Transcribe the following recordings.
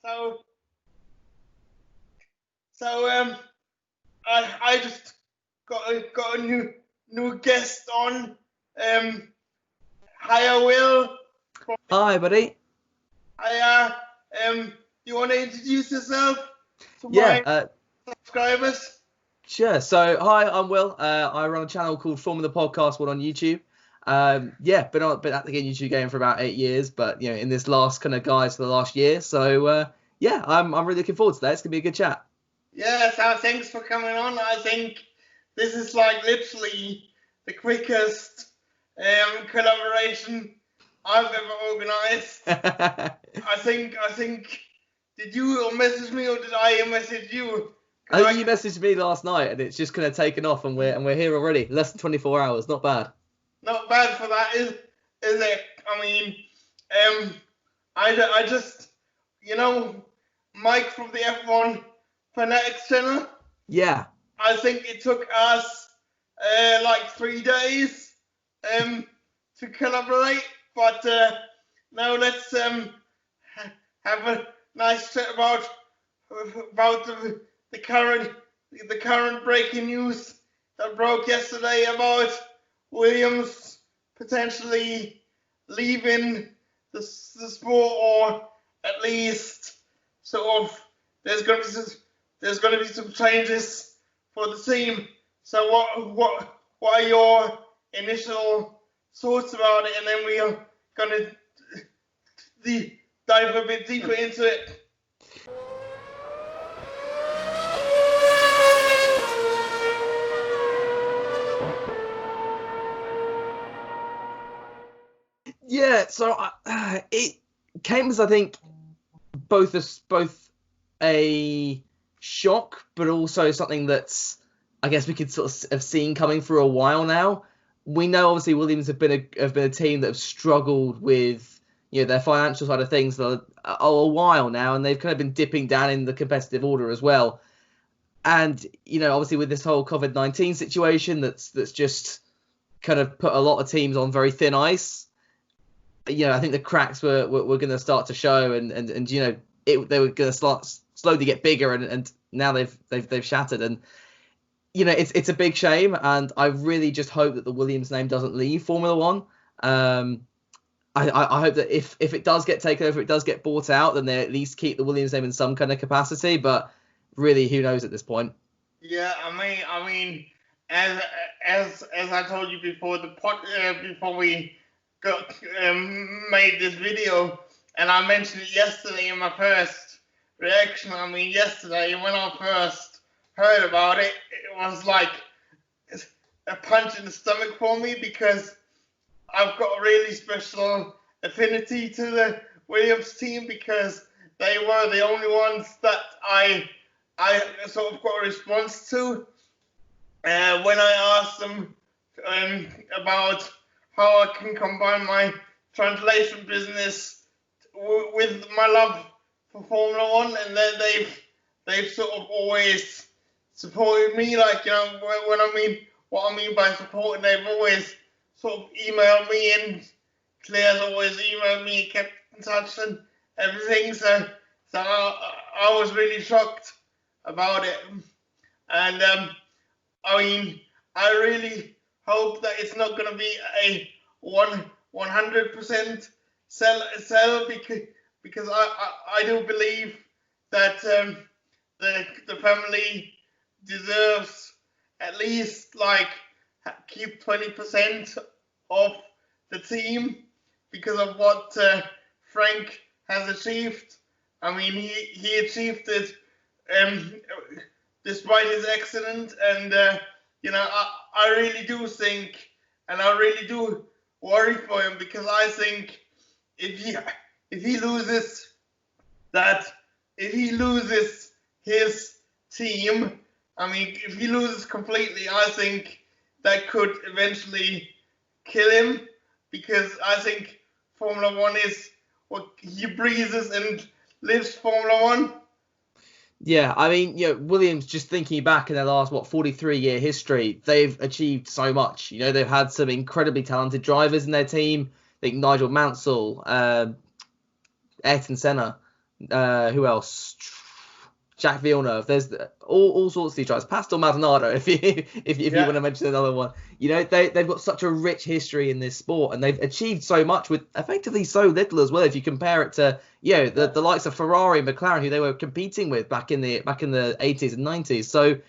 So, I just got a new guest on. Hi, Will. Hi, buddy. Hi, you want to introduce yourself to Yeah, my subscribers? sure. So, hi, I'm Will. I run a channel called Formula Podcast One on YouTube. Been at the YouTube game for about 8 years, but in this last kind of guise for the last year. So, I'm really looking forward to that. It's gonna be a good chat. Yeah, so thanks for coming on. I think this is like literally the quickest collaboration I've ever organized. I think. Did you message me or did I message you? I think you messaged me last night, and it's just kind of taken off, and we're here already. Less than 24 hours, not bad. Not bad for that, is it? I mean, I just, Mike from the F1 Fanatics channel. Yeah. I think it took us like 3 days to collaborate, but now let's have a nice chat about the current breaking news that broke yesterday about Williams potentially leaving the sport, or at least sort of there's going to be some changes for the team. So what are your initial thoughts about it, and then we are going to dive a bit deeper into it. Yeah, so it came as, I think, both a shock, but also something that's, I guess, we could sort of have seen coming for a while now. We know obviously Williams have been a team that have struggled with their financial side of things for a while now, and they've kind of been dipping down in the competitive order as well. And obviously with this whole COVID-19 situation, that's just kind of put a lot of teams on very thin ice. I think the cracks were going to start to show, and they were going to slowly get bigger, and now they've shattered, and it's a big shame, and I really just hope that the Williams name doesn't leave Formula One. I hope that if it does get taken over, if it does get bought out, then they at least keep the Williams name in some kind of capacity. But really, who knows at this point? Yeah, I mean, as I told you before before we made this video, and I mentioned it yesterday in my first reaction. I mean, yesterday when I first heard about it, it was like a punch in the stomach for me, because I've got a really special affinity to the Williams team, because they were the only ones that I sort of got a response to when I asked them about how I can combine my translation business with my love for Formula One, and then they've sort of always supported me. Like, what I mean by supporting, they've always sort of emailed me, and Claire's always emailed me and kept in touch and everything. So I was really shocked about it, and I mean, I really hope that it's not going to be a 100% sell, because I do believe that the family deserves at least like keep 20% of the team, because of what Frank has achieved. I mean, he achieved it despite his accident, and I really do think, and I really do worry for him, because I think if he loses his team, I mean, if he loses completely, I think that could eventually kill him, because I think Formula One is what he breathes and lives Formula One. Yeah, I mean, Williams, just thinking back in their last 43-year history, they've achieved so much. They've had some incredibly talented drivers in their team. I think Nigel Mansell, Ayrton Senna, Who else? Jack Villeneuve. There's all sorts of these drivers. Pastor Maldonado, if you want to mention another one. You know, they've got such a rich history in this sport, and they've achieved so much with effectively so little as well. If you compare it to the likes of Ferrari and McLaren, who they were competing with back in the 80s and 90s. So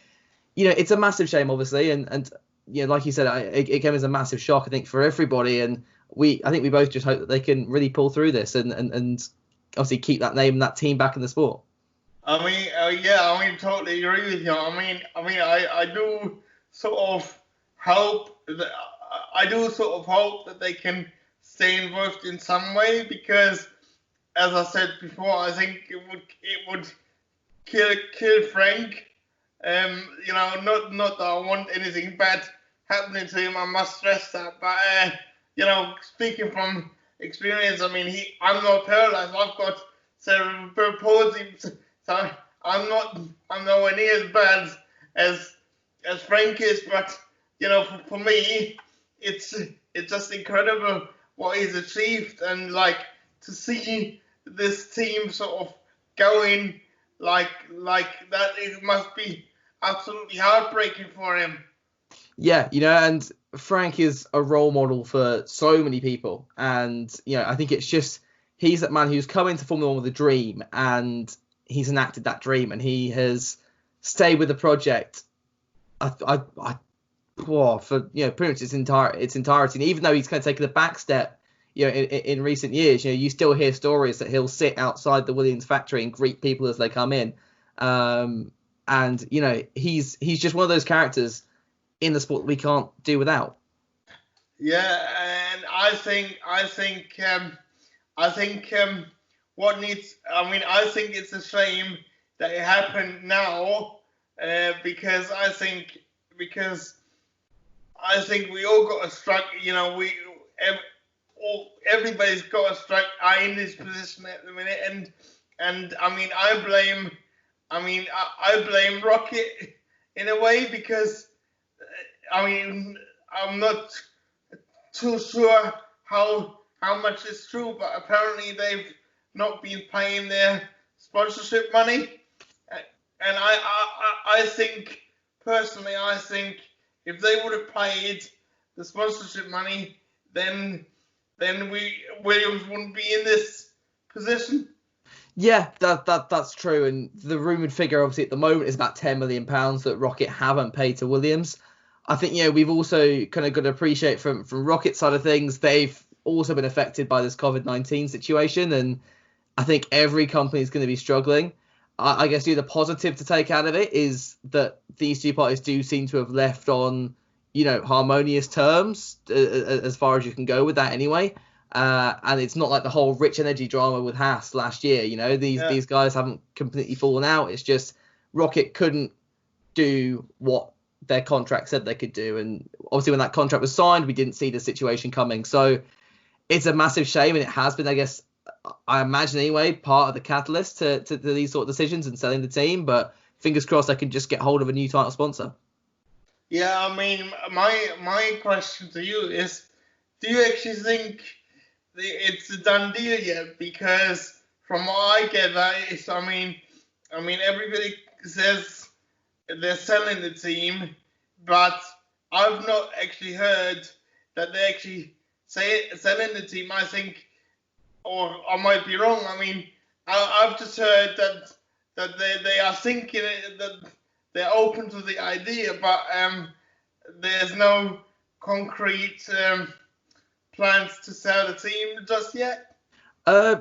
it's a massive shame, obviously, and like you said, it came as a massive shock, I think, for everybody, and I think we both just hope that they can really pull through this and obviously keep that name and that team back in the sport. I mean, totally agree with you. I do sort of hope that they can stay involved in some way, because, as I said before, I think it would kill Frank. Not that I want anything bad happening to him. I must stress that, but speaking from experience, I mean, I'm not paralyzed. I've got cerebral palsy. So I'm nowhere near as bad as Frank is, but for me, it's just incredible what he's achieved, and to see this team sort of going like that, it must be absolutely heartbreaking for him. Yeah, and Frank is a role model for so many people, and I think it's just he's that man who's come into Formula One with a dream, and he's enacted that dream, and he has stayed with the project for pretty much its entirety. And even though he's kind of taken a back step, in recent years, you still hear stories that he'll sit outside the Williams factory and greet people as they come in. And he's just one of those characters in the sport that we can't do without. Yeah, and I think I think it's a shame that it happened now, because I think we all got to strike. Everybody's got to strike in this position at the minute, and I mean I blame Rocket in a way, because I'm not too sure how much is true, but apparently they've not been paying their sponsorship money, and I think personally, if they would have paid the sponsorship money, then Williams wouldn't be in this position. Yeah, that's true, and the rumoured figure obviously at the moment is about £10 million that Rocket haven't paid to Williams. I think we've also kind of got to appreciate from Rocket's side of things, they've also been affected by this COVID-19 situation, and I think every company is going to be struggling. I guess the positive to take out of it is that these two parties do seem to have left on, harmonious terms, as far as you can go with that anyway. And it's not like the whole Rich Energy drama with Haas last year. These guys haven't completely fallen out. It's just Rocket couldn't do what their contract said they could do. And obviously when that contract was signed, we didn't see the situation coming. So it's a massive shame, and it has been, I guess, I imagine anyway, part of the catalyst to these sort of decisions and selling the team. But fingers crossed they can just get hold of a new title sponsor. Yeah, I mean, my question to you is, do you actually think it's a done deal yet? Because from what I get, I mean, everybody says they're selling the team, but I've not actually heard that they actually selling the team. I think, or I might be wrong. I mean, I've just heard that they are thinking that they're open to the idea, but there's no concrete plans to sell the team just yet.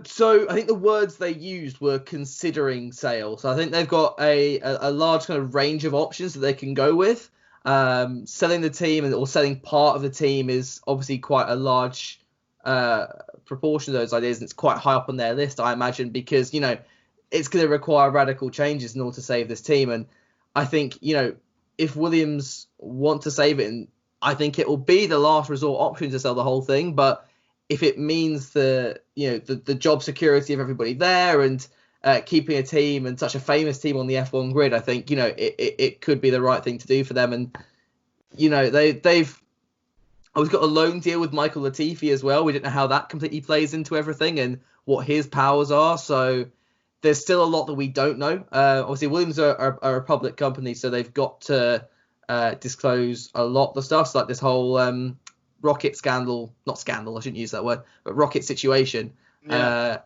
So I think the words they used were considering sale. So I think they've got a large kind of range of options that they can go with. Selling the team or selling part of the team is obviously quite a large proportion of those ideas, and it's quite high up on their list, I imagine, because it's going to require radical changes in order to save this team. And I think if Williams want to save it, and I think it will be the last resort option to sell the whole thing, but if it means the job security of everybody there and keeping a team and such a famous team on the F1 grid, I think it could be the right thing to do for them. And they've always got a loan deal with Michael Latifi as well. We don't know how that completely plays into everything and what his powers are. So there's still a lot that we don't know. Obviously, Williams are a public company, so they've got to disclose a lot of the stuff. So like this whole rocket scandal, not scandal, I shouldn't use that word, but rocket situation. Yeah.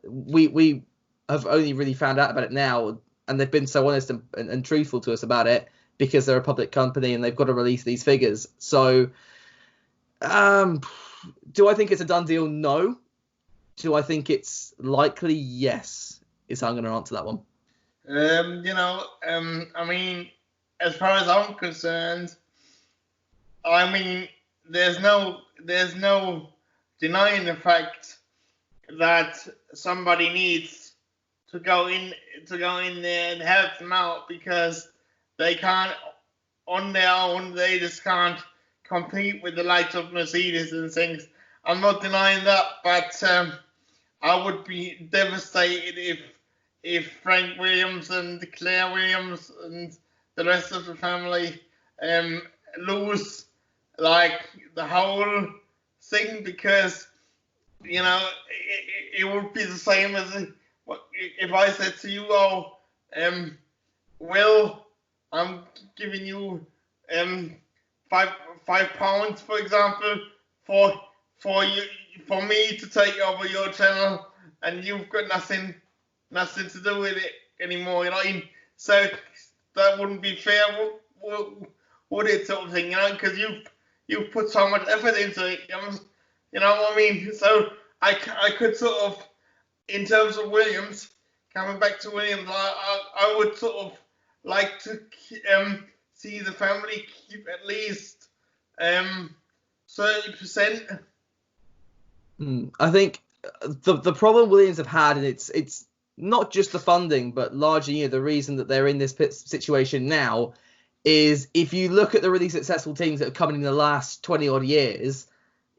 We have only really found out about it now, and they've been so honest and truthful to us about it because they're a public company and they've got to release these figures. So, do I think it's a done deal? No. Do I think it's likely? Yes, is how I'm going to answer that one. I mean, as far as I'm concerned, I mean, there's no denying the fact that somebody needs to go in there and help them out, because they can't on their own. They just can't compete with the likes of Mercedes and things. I'm not denying that, but I would be devastated if Frank Williams and Claire Williams and the rest of the family lose like the whole thing, because it would be the same as if I said to you, "Oh, Will, I'm giving you £5, for example, for me to take over your channel, and you've got nothing to do with it anymore." You know what I mean? So that wouldn't be fair, would it, sort of thing? Because you've put so much effort into it. You know what I mean? So I could sort of, in terms of Williams, coming back to Williams, I would sort of like to see the family keep at least 30%. I think the problem Williams have had, and it's not just the funding, but largely the reason that they're in this situation now, is if you look at the really successful teams that have come in the last 20 odd years,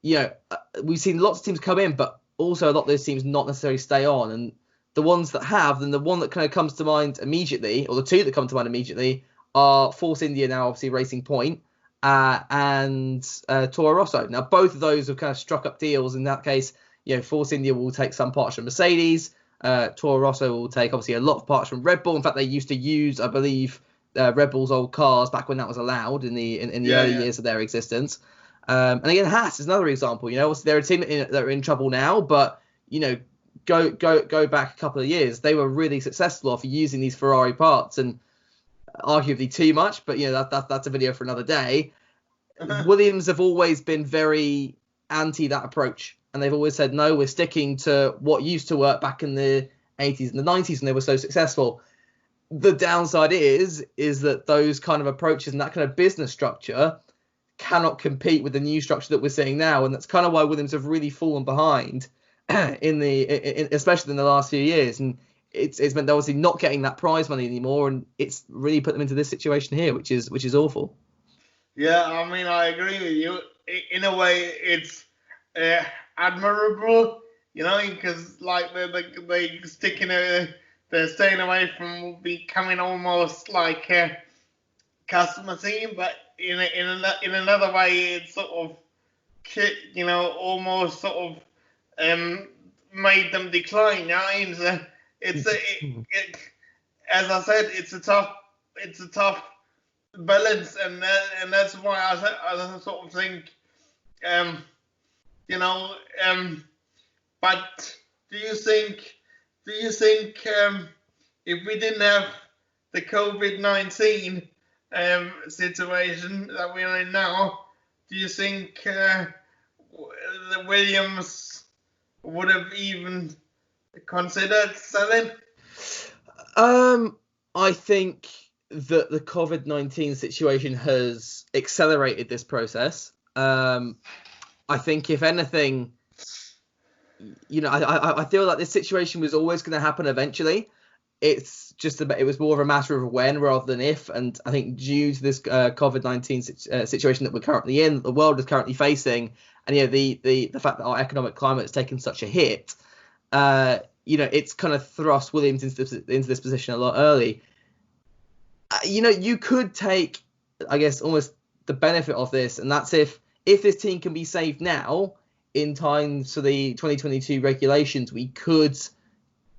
we've seen lots of teams come in, but also a lot of those teams not necessarily stay on. And the ones that have, then the one that kind of comes to mind immediately, or the two that come to mind immediately, are Force India, now obviously Racing Point, and Toro Rosso. Now both of those have kind of struck up deals. In that case, Force India will take some parts from Mercedes. Toro Rosso will take obviously a lot of parts from Red Bull. In fact, they used to use, I believe, Red Bull's old cars back when that was allowed in the early years of their existence. And again, Haas is another example. They're a team that are in trouble now, but go back a couple of years, they were really successful off using these Ferrari parts, and arguably too much. But that's a video for another day. Williams have always been very anti that approach, and they've always said, no, we're sticking to what used to work back in the 80s and the 90s, and they were so successful. The downside is that those kind of approaches and that kind of business structure cannot compete with the new structure that we're seeing now, and that's kind of why Williams have really fallen behind especially in the last few years, and it's meant they're obviously not getting that prize money anymore, and it's really put them into this situation here, which is awful. Yeah, I mean, I agree with you. In a way, it's admirable, because like they sticking they're staying away from becoming almost like a customer team, but in another way, it's sort of almost sort of made them decline. As I said, it's a tough balance, and that's why I sort of think, but do you think if we didn't have the COVID-19 situation that we're in now, do you think the Williams would have even considered selling? I think that the COVID-19 situation has accelerated this process. I think if anything, I feel like this situation was always going to happen eventually. It's just it was more of a matter of when rather than if. And I think due to this COVID-19 situation that we're currently in, that the world is currently facing, and the fact that our economic climate has taken such a hit, it's kind of thrust Williams into this position a lot early. You could take, I guess, almost the benefit of this, and that's if this team can be saved now in time for the 2022 regulations, we could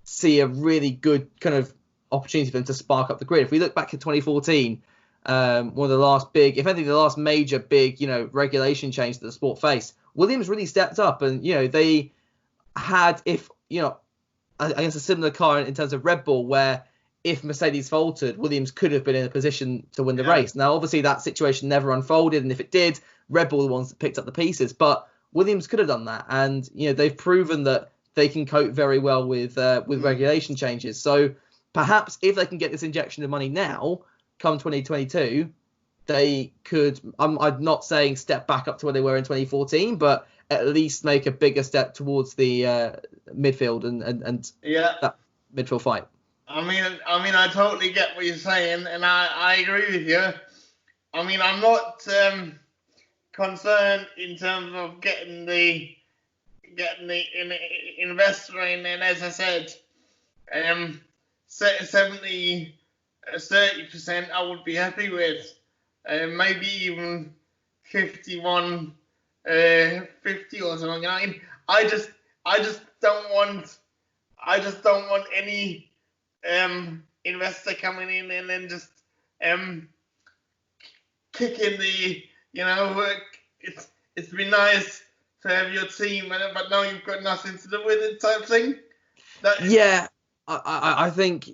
see a really good kind of opportunity for them to spark up the grid. If we look back at 2014, one of the last big, if anything, the last major big, regulation change that the sport faced, Williams really stepped up, and they had, if I guess, a similar car in terms of Red Bull, where if Mercedes faltered, Williams could have been in a position to win the race. Now, obviously, that situation never unfolded, and if it did, Red Bull were the ones that picked up the pieces. But Williams could have done that, and they've proven that they can cope very well with regulation changes. So perhaps if they can get this injection of money now, come 2022, they could. I'm not saying step back up to where they were in 2014, but at least make a bigger step towards the midfield and that midfield fight. I mean, I totally get what you're saying, and I agree with you. I mean, I'm not concerned in terms of getting the investor in, and as I said, 30% I would be happy with, maybe even 51, 50 or something. I just don't want any investor coming in and then just kicking the, it's been nice to have your team, but now you've got nothing to do with it type thing. I think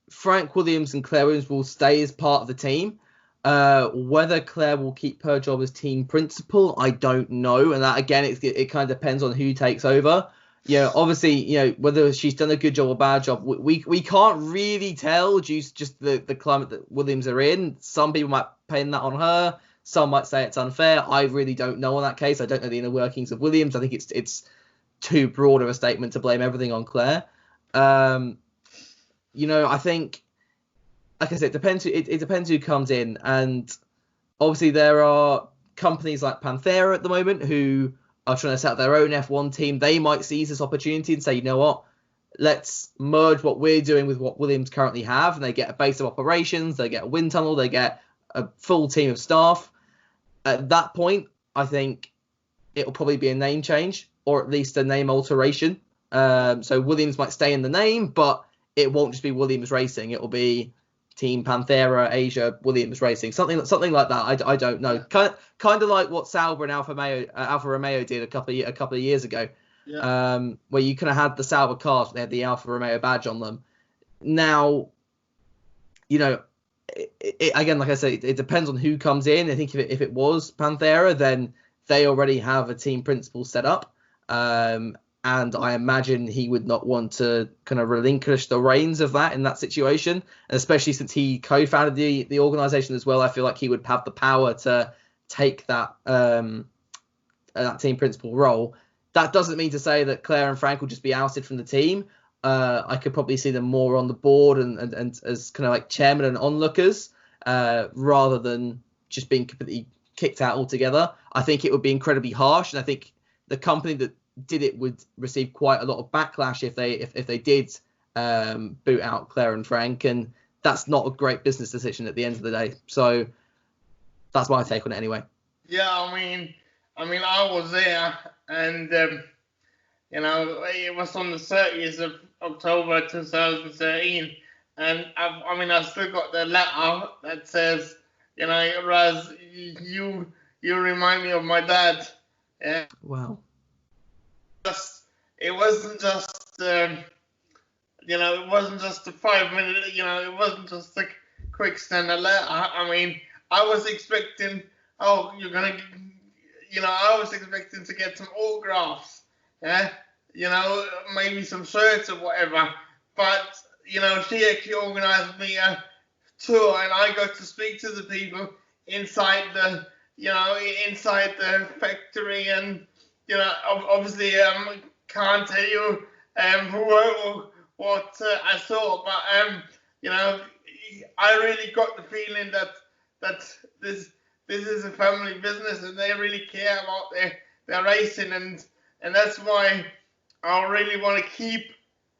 Frank Williams and Claire Williams will stay as part of the team. Whether Claire will keep her job as team principal, I don't know, and that again, it kind of depends on who takes over. Obviously, whether she's done a good job or bad job, we can't really tell due to just the climate that Williams are in. Some people might pin that on her. Some might say it's unfair. I really don't know on that case. I don't know the inner workings of Williams. I think it's too broad of a statement to blame everything on Claire. I think, like I said, it depends who comes in, and obviously there are companies like Panthera at the moment who are trying to set up their own F1 team. They might seize this opportunity and say, you know what, let's merge what we're doing with what Williams currently have, and they get a base of operations, they get a wind tunnel, they get a full team of staff. At that point, I think it'll probably be a name change, or at least a name alteration. So Williams might stay in the name, but it won't just be Williams Racing. It'll be Team Panthera Asia Williams Racing, something like that. I don't know. Kind of like what Sauber and Alfa Romeo did a couple of years ago, where you kind of had the Sauber cars, but they had the Alfa Romeo badge on them. Now, again, like I said, it depends on who comes in. I think if it was Panthera, then they already have a team principal set up. And I imagine he would not want to kind of relinquish the reins of that in that situation. And especially since he co-founded the organization as well, I feel like he would have the power to take that team principal role. That doesn't mean to say that Claire and Frank will just be ousted from the team. I could probably see them more on the board and as kind of like chairman and onlookers, rather than just being completely kicked out altogether. I think it would be incredibly harsh, and I think the company that did it would receive quite a lot of backlash if they did boot out Claire and Frank, and that's not a great business decision at the end of the day. So that's my take on it anyway. Yeah, I mean I was there, and it was on the 30th of October 2013, and I still got the letter that says, Raz, you remind me of my dad. Yeah. Wow. It wasn't just it wasn't just a 5-minute, it wasn't just a quick standard letter. I was expecting, I was expecting to get some autographs, maybe some shirts or whatever. But she actually organised me a tour, and I got to speak to the people inside the factory, and obviously can't tell you what I saw, but I really got the feeling that this is a family business, and they really care about their racing, and that's why I really want to keep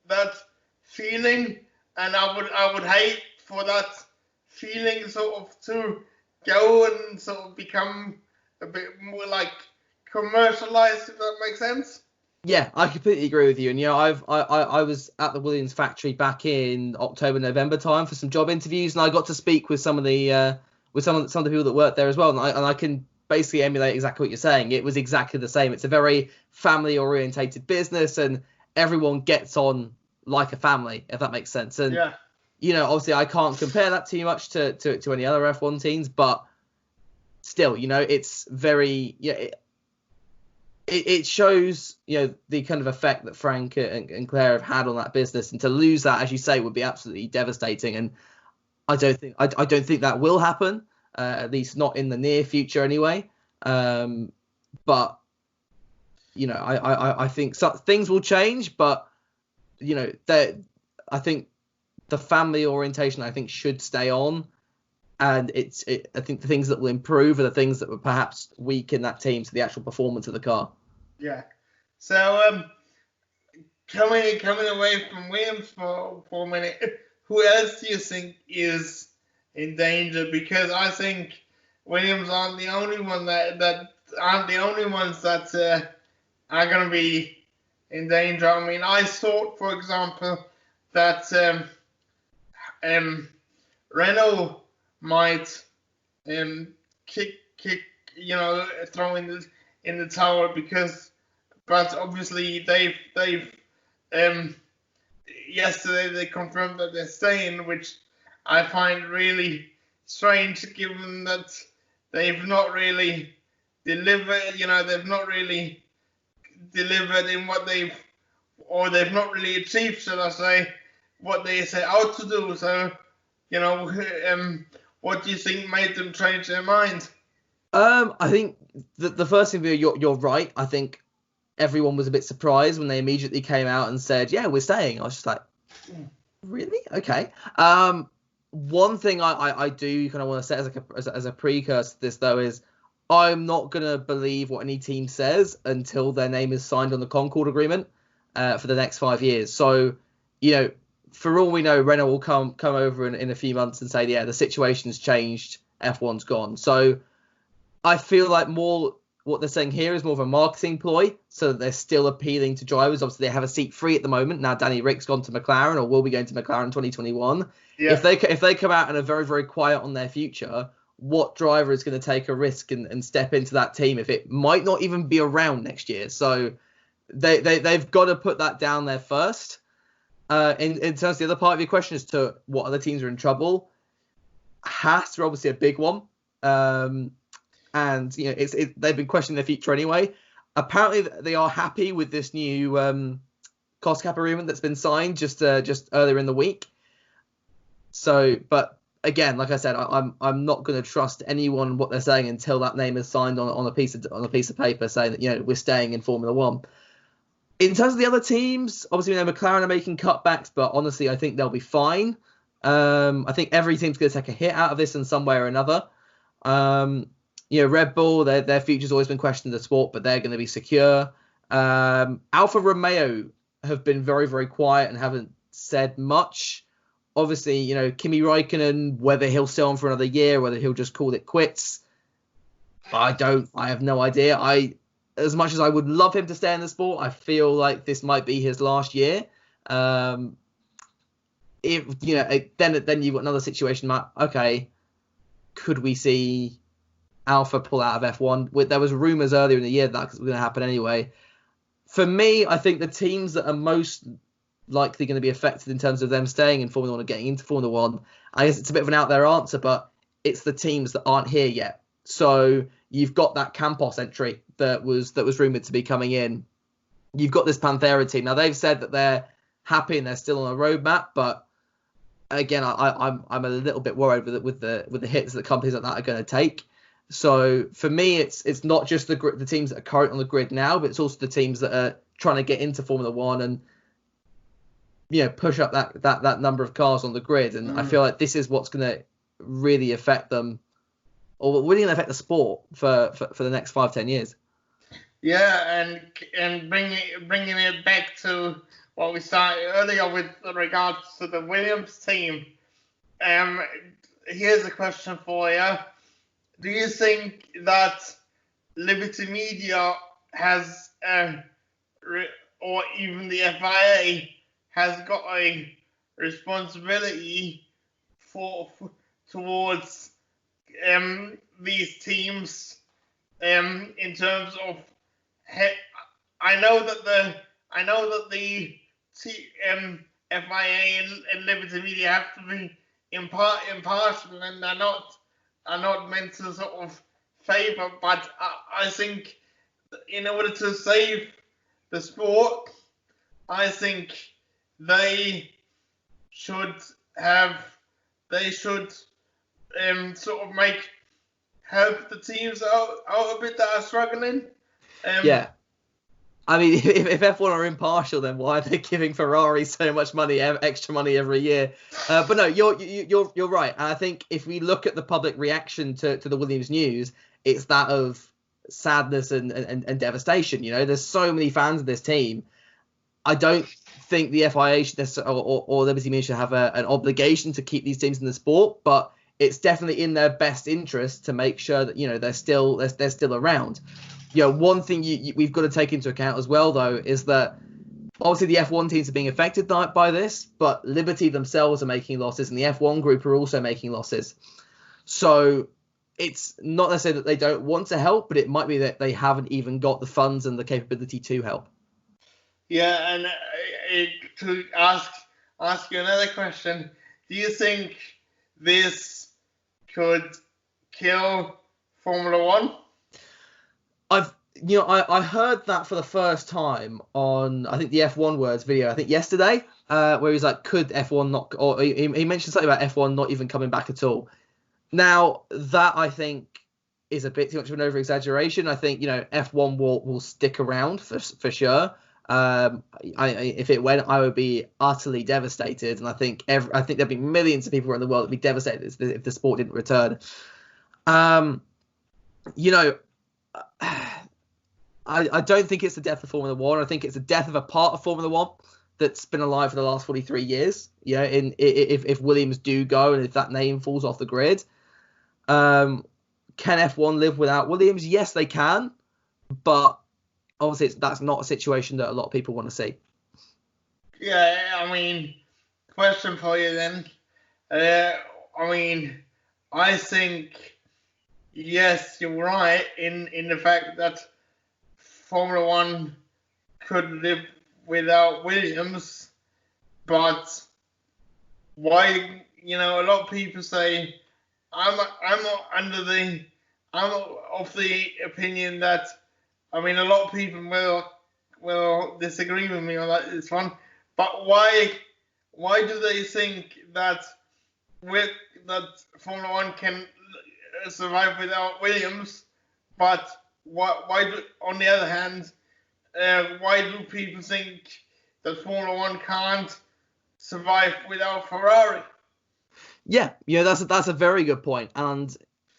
that feeling, and I would hate for that feeling sort of to go and sort of become a bit more like commercialized, if that makes sense. Yeah, I completely agree with you. And I was at the Williams factory back in October, November time for some job interviews, and I got to speak with some of the some of the people that worked there as well. And I can basically emulate exactly what you're saying. It was exactly the same. It's a very family orientated business, and everyone gets on like a family, if that makes sense. And Yeah. Obviously I can't compare that too much to any other F1 teams, but still, it's very It shows, the kind of effect that Frank and Claire have had on that business, and to lose that, as you say, would be absolutely devastating. And I don't think that will happen, at least not in the near future, anyway. But I think things will change, but I think the family orientation should stay on, and I think the things that will improve are the things that would perhaps weaken that team to the actual performance of the car. Yeah. So coming away from Williams for a minute, who else do you think is in danger? Because I think Williams aren't the only one that aren't the only ones that are going to be in danger. I mean, I thought, for example, that Renault might kick throw in the towel, but obviously they've yesterday they confirmed that they're staying, which I find really strange, given that they've not really delivered. They've not really delivered in what they've not really achieved, should I say, what they set out to do. So, what do you think made them change their mind? I think the first thing, you're right. I think everyone was a bit surprised when they immediately came out and said, "Yeah, we're staying." I was just like, "Really? Okay." One thing I do kind of want to say as a precursor to this, though, is I'm not gonna believe what any team says until their name is signed on the Concord agreement for the next 5 years. So, for all we know, Renault will come over in a few months and say, "Yeah, the situation's changed. F1's gone." So I feel like more what they're saying here is more of a marketing ploy, so that they're still appealing to drivers. Obviously, they have a seat free at the moment. Now Danny Rick's gone to McLaren, or will be going to McLaren 2021. Yeah. If they come out and are very, very quiet on their future, what driver is going to take a risk and step into that team if it might not even be around next year? So they've got to put that down there first. In terms of the other part of your question as to what other teams are in trouble, Haas are obviously a big one. And they've been questioning their future anyway. Apparently, they are happy with this new cost cap agreement that's been signed just earlier in the week. So, but again, like I said, I'm not going to trust anyone what they're saying until that name is signed on a piece of paper saying that we're staying in Formula One. In terms of the other teams, obviously McLaren are making cutbacks, but honestly, I think they'll be fine. I think every team's going to take a hit out of this in some way or another. Red Bull, their future's always been questioned in the sport, but they're going to be secure. Alfa Romeo have been very, very quiet and haven't said much. Obviously, Kimi Räikkönen, whether he'll stay on for another year, whether he'll just call it quits, I have no idea. As much as I would love him to stay in the sport, I feel like this might be his last year. Then you've got another situation, Matt. Okay, could we see Alfa pull out of F1? There was rumours earlier in the year that was going to happen anyway. For me, I think the teams that are most likely going to be affected in terms of them staying in Formula 1 and getting into Formula 1, I guess it's a bit of an out there answer, but it's the teams that aren't here yet. So you've got that Campos entry that was rumoured to be coming in. You've got this Panthera team. Now they've said that they're happy and they're still on a roadmap, but again, I'm a little bit worried with the hits that companies like that are going to take. So for me, it's not just the teams that are current on the grid now, but it's also the teams that are trying to get into Formula 1 and push up that number of cars on the grid. And I feel like this is what's going to really affect them, or really going to affect the sport for the next 5-10 years. Yeah, and bringing it back to what we started earlier with regards to the Williams team. Here's a question for you. Do you think that Liberty Media has or even the FIA has got a responsibility towards these teams in terms of. I know that the FIA and Liberty Media have to be impartial, and are not meant to sort of favour. But I think in order to save the sport, I think they should sort of help the teams out a bit that are struggling. Yeah. I mean, if F1 are impartial, then why are they giving Ferrari so much money, extra money every year? But no, you're right. And I think if we look at the public reaction to the Williams news, it's that of sadness and devastation. You know, there's so many fans of this team. I don't think the FIA should or Liberty Media should have an obligation to keep these teams in the sport, but it's definitely in their best interest to make sure that, you know, they're still around. You know, one thing we've got to take into account as well, though, is that obviously the F1 teams are being affected by this, but Liberty themselves are making losses, and the F1 group are also making losses. So it's not necessarily that they don't want to help, but it might be that they haven't even got the funds and the capability to help. Yeah, and to ask you another question, do you think this could kill Formula One? I heard that for the first time on, I think, the F1 Words video, I think yesterday, where he was like, could F1 not, or he mentioned something about F1 not even coming back at all. Now, that I think is a bit too much of an over-exaggeration. I think, you know, F1 will stick around for sure. If it went, I would be utterly devastated, and I think there'd be millions of people around the world that'd be devastated if the sport didn't return. You know, I don't think it's the death of Formula One. I think it's the death of a part of Formula One that's been alive for the last 43 years. You know, if Williams do go and if that name falls off the grid, can F1 live without Williams? Yes, they can, but obviously that's not a situation that a lot of people want to see. Yeah, I mean, question for you then. I mean, I think, yes, you're right in the fact that Formula One could live without Williams, but why? You know, a lot of people say I'm of the opinion that, I mean, a lot of people will disagree with me on this one, but why do they think that Formula One can survive without Williams, but on the other hand, why do people think that Formula One can't survive without Ferrari? Yeah, you know, that's a very good point, and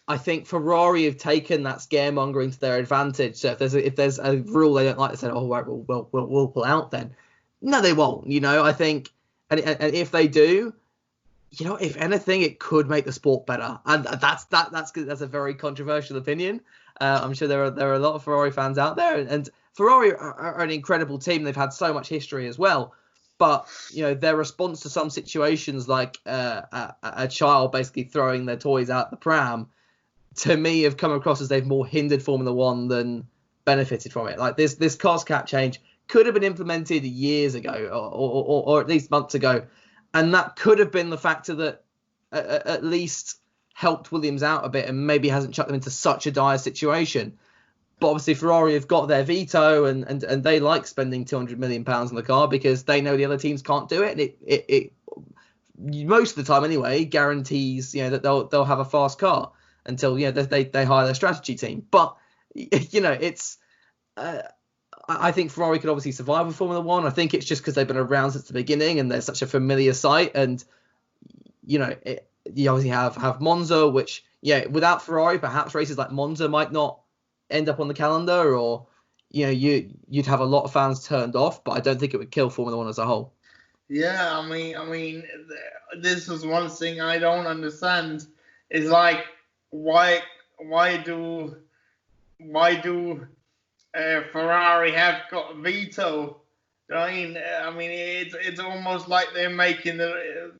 I think Ferrari have taken that scaremongering to their advantage. So if there's a rule they don't like, they say, "Oh, right, we'll pull out." Then no, they won't. You know, I think, and if they do, you know, if anything, it could make the sport better, and that's a very controversial opinion. I'm sure there are a lot of Ferrari fans out there, and Ferrari are an incredible team. They've had so much history as well. But, you know, their response to some situations like a child basically throwing their toys out the pram, to me, have come across as they've more hindered Formula One than benefited from it. Like this cost cap change could have been implemented years ago or at least months ago. And that could have been the factor that at least helped Williams out a bit and maybe hasn't chucked them into such a dire situation. But obviously Ferrari have got their veto and they like spending £200 million on the car because they know the other teams can't do it. And it most of the time anyway guarantees, you know, that they'll have a fast car until, you know, they hire their strategy team. But, you know, it's I think Ferrari could obviously survive with Formula One. I think it's just because they've been around since the beginning and they're such a familiar sight. And, you know, you obviously have Monza, which, yeah, without Ferrari, perhaps races like Monza might not end up on the calendar, or, you know, you'd have a lot of fans turned off, but I don't think it would kill Formula One as a whole. Yeah, I mean, this is one thing I don't understand. Is like, why do Ferrari have got a veto. I mean, it's almost like they're making the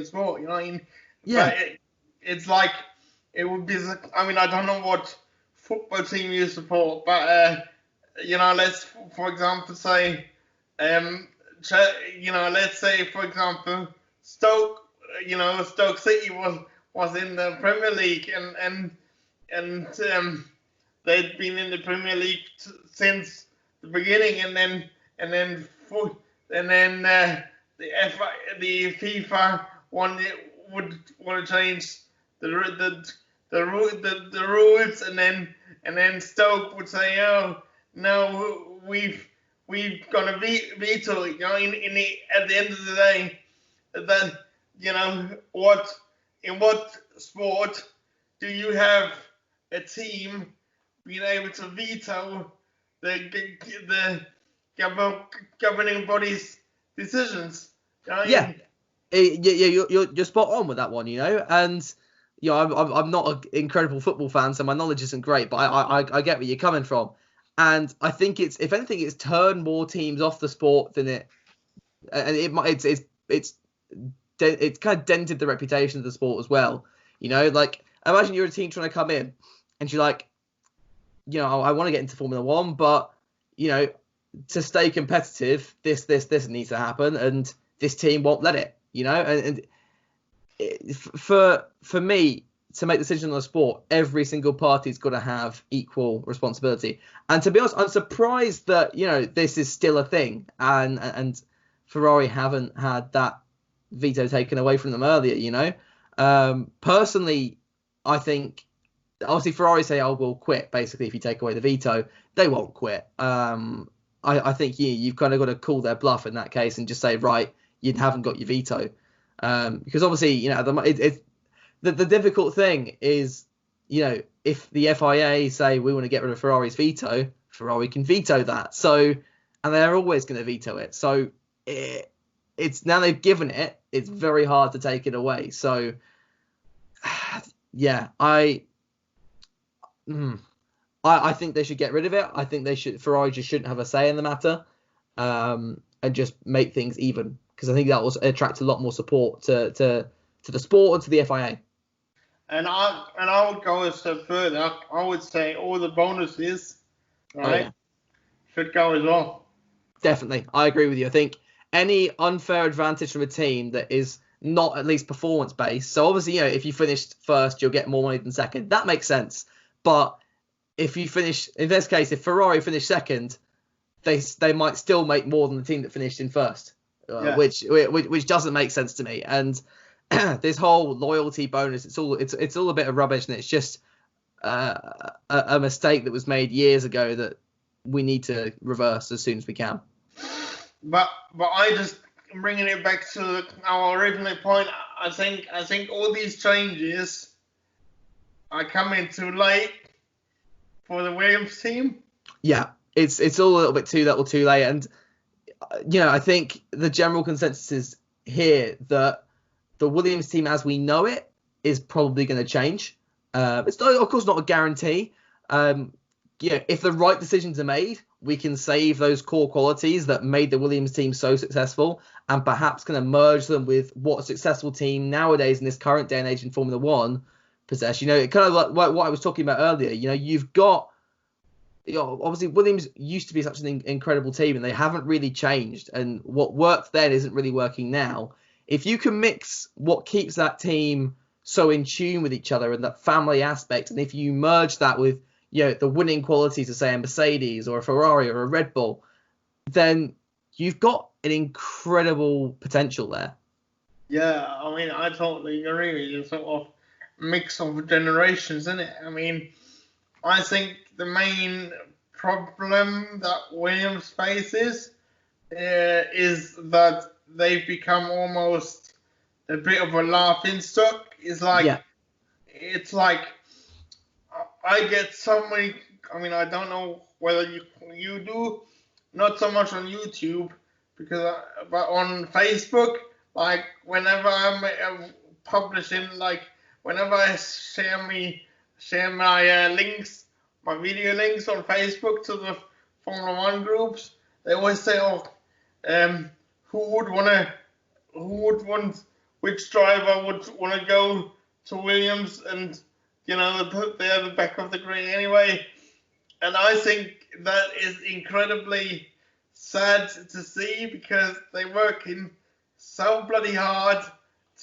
sport. You know what I mean? Yeah. But it's like it would be. I mean, I don't know what football team you support, but let's for example say, let's say for example Stoke. Stoke City was in the Premier League and they'd been in the Premier League since the beginning, and then the FIFA would want to change the rules, and then Stoke would say, oh no, we've got a veto. At the end of the day, then in what sport do you have a team being able to veto the governing body's decisions? Yeah. You're spot on with that one, and I'm not an incredible football fan, so my knowledge isn't great, but I get where you're coming from, and I think if anything, it's turned more teams off the sport than it's kind of dented the reputation of the sport as well. Like imagine you're a team trying to come in, and you're like, I want to get into Formula One, but to stay competitive, this needs to happen, and this team won't let it. For me to make decisions on the sport, every single party's got to have equal responsibility. And to be honest, I'm surprised that this is still a thing, and Ferrari haven't had that veto taken away from them earlier. Personally, I think obviously Ferrari say, "Oh, we'll quit." Basically, if you take away the veto, they won't quit. I think you've kind of got to call their bluff in that case and just say, right, you haven't got your veto, because obviously the difficult thing is if the FIA say we want to get rid of Ferrari's veto, Ferrari can veto that. So, and they're always going to veto it. So it's now they've given it. It's very hard to take it away. So yeah, I think they should get rid of it. I think Ferrari just shouldn't have a say in the matter, and just make things even, because I think that will attract a lot more support to the sport and to the FIA. And I would go a step further. I would say all the bonuses, right, should go as well. Definitely, I agree with you. I think any unfair advantage from a team that is not at least performance based. So obviously, if you finished first, you'll get more money than second. That makes sense. But if you finish, in this case, if Ferrari finished second, they might still make more than the team that finished in first, which doesn't make sense to me. And this whole loyalty bonus, it's all a bit of rubbish, and it's just a mistake that was made years ago that we need to reverse as soon as we can. But I just bringing it back to our original point. I think all these changes are coming too late for the Williams team. Yeah, it's all a little bit too late, and I think the general consensus is here that the Williams team as we know it is probably going to change. It's not, of course, not a guarantee. If the right decisions are made, we can save those core qualities that made the Williams team so successful, and perhaps kind of merge them with what a successful team nowadays in this current day and age in Formula One possess. It kind of like what I was talking about earlier. You've got, obviously Williams used to be such an incredible team, and they haven't really changed. And what worked then isn't really working now. If you can mix what keeps that team so in tune with each other and that family aspect, and if you merge that with the winning qualities of, say, a Mercedes or a Ferrari or a Red Bull, then you've got an incredible potential there. Yeah, I mean, I totally agree with you. Sort of mix of generations, isn't it? I mean, I think the main problem that Williams faces is that they've become almost a bit of a laughing stock. It's like I get so many. I mean, I don't know whether you do, not so much on YouTube, but on Facebook. Like whenever I'm publishing, like whenever I share my links my video links on Facebook to the Formula One groups, they always say, "Oh, which driver would want to go to Williams?" And they're the back of the grid anyway. And I think that is incredibly sad to see, because they're working so bloody hard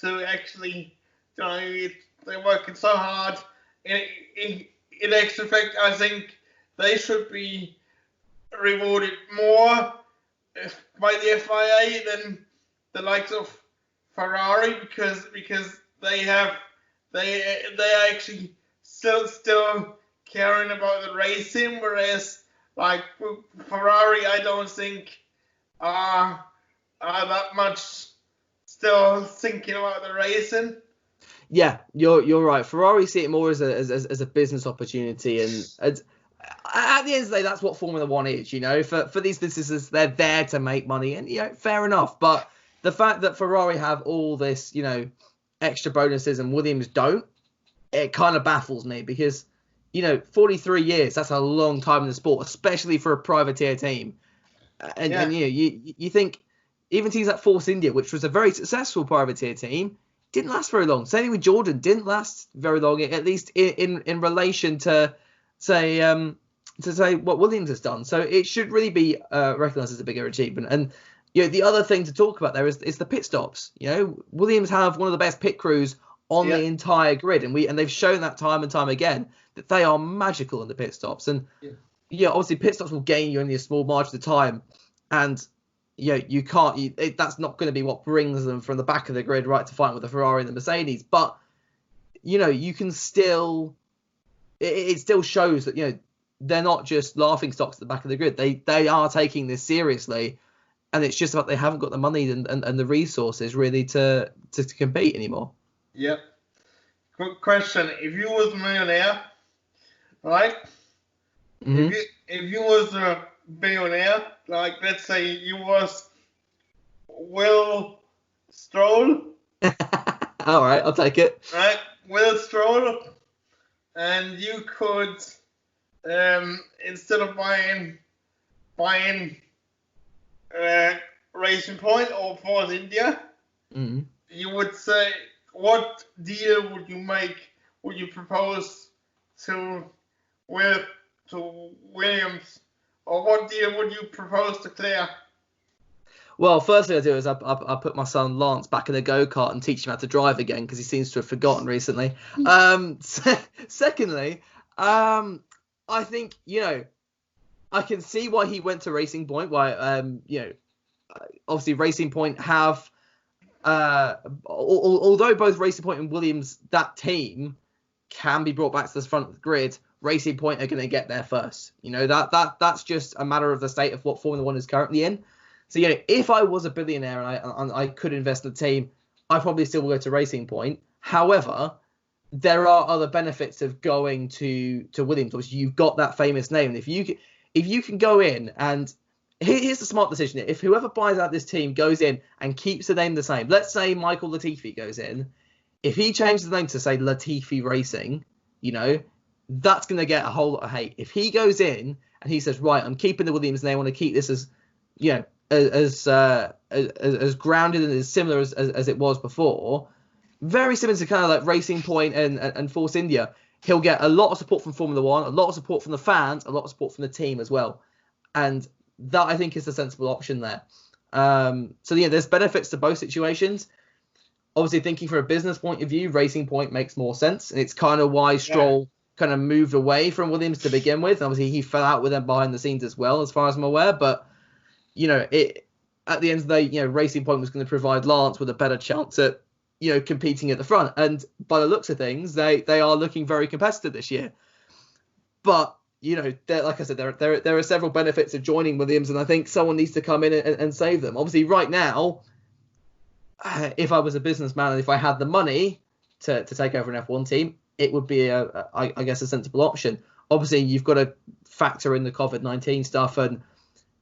to actually, they're working so hard. In actual fact, I think they should be rewarded more by the FIA than the likes of Ferrari, because they are actually still caring about the racing, whereas like Ferrari, I don't think are that much still thinking about the racing. Yeah, you're right. Ferrari see it more as a business opportunity, and at the end of the day, that's what Formula One is. For these businesses, they're there to make money, and fair enough. But the fact that Ferrari have all this, extra bonuses and Williams don't, it kind of baffles me, because 43 years, that's a long time in the sport, especially for a privateer team. And you think even teams like Force India, which was a very successful privateer team, didn't last very long. Same with Jordan, didn't last very long, at least in relation to say what Williams has done. So it should really be recognised as a bigger achievement. And the other thing to talk about there is the pit stops. Williams have one of the best pit crews on the entire grid, and they've shown that time and time again that they are magical in the pit stops. And obviously pit stops will gain you only a small margin of time, and you can't. That's not going to be what brings them from the back of the grid right to fight with the Ferrari and the Mercedes. But you can still. It still shows that they're not just laughing stocks at the back of the grid. They are taking this seriously, and it's just about they haven't got the money and the resources really to compete anymore. Yep. Good question. If you was a millionaire, right? Mm-hmm. If you was a billionaire, like let's say you was Will Stroll. All right, I'll take it. Right, Will Stroll, and you could instead of buying Racing Point or Force India, you would say, what deal would you make? Would you propose to Williams, or what deal would you propose to Claire? Well, first thing I do is I put my son Lance back in a go-kart and teach him how to drive again, because he seems to have forgotten recently. Secondly, I think I can see why he went to Racing Point. Why obviously Racing Point have. Although both Racing Point and Williams, that team, can be brought back to the front of the grid, Racing Point are going to get there first. That's just a matter of the state of what Formula One is currently in. So if I was a billionaire and I could invest in the team, I probably still would go to Racing Point. However, there are other benefits of going to Williams. Obviously, you've got that famous name, and if you can go in and here's the smart decision. If whoever buys out this team goes in and keeps the name the same, let's say Michael Latifi goes in, if he changes the name to say Latifi Racing, that's going to get a whole lot of hate. If he goes in and he says, right, I'm keeping the Williams name, I want to keep this as as grounded and as similar as it was before, very similar to kind of like Racing Point and Force India, he'll get a lot of support from Formula One, a lot of support from the fans, a lot of support from the team as well. And that, I think, is the sensible option there. So there's benefits to both situations. Obviously, thinking from a business point of view, Racing Point makes more sense. And it's kind of why Stroll kind of moved away from Williams to begin with. Obviously, he fell out with them behind the scenes as well, as far as I'm aware. But, at the end of the day, Racing Point was going to provide Lance with a better chance at, competing at the front. And by the looks of things, they are looking very competitive this year. But, like I said, there are several benefits of joining Williams, and I think someone needs to come in and save them. Obviously, right now, if I was a businessman and if I had the money to take over an F1 team, it would be, I guess, a sensible option. Obviously, you've got to factor in the COVID-19 stuff, and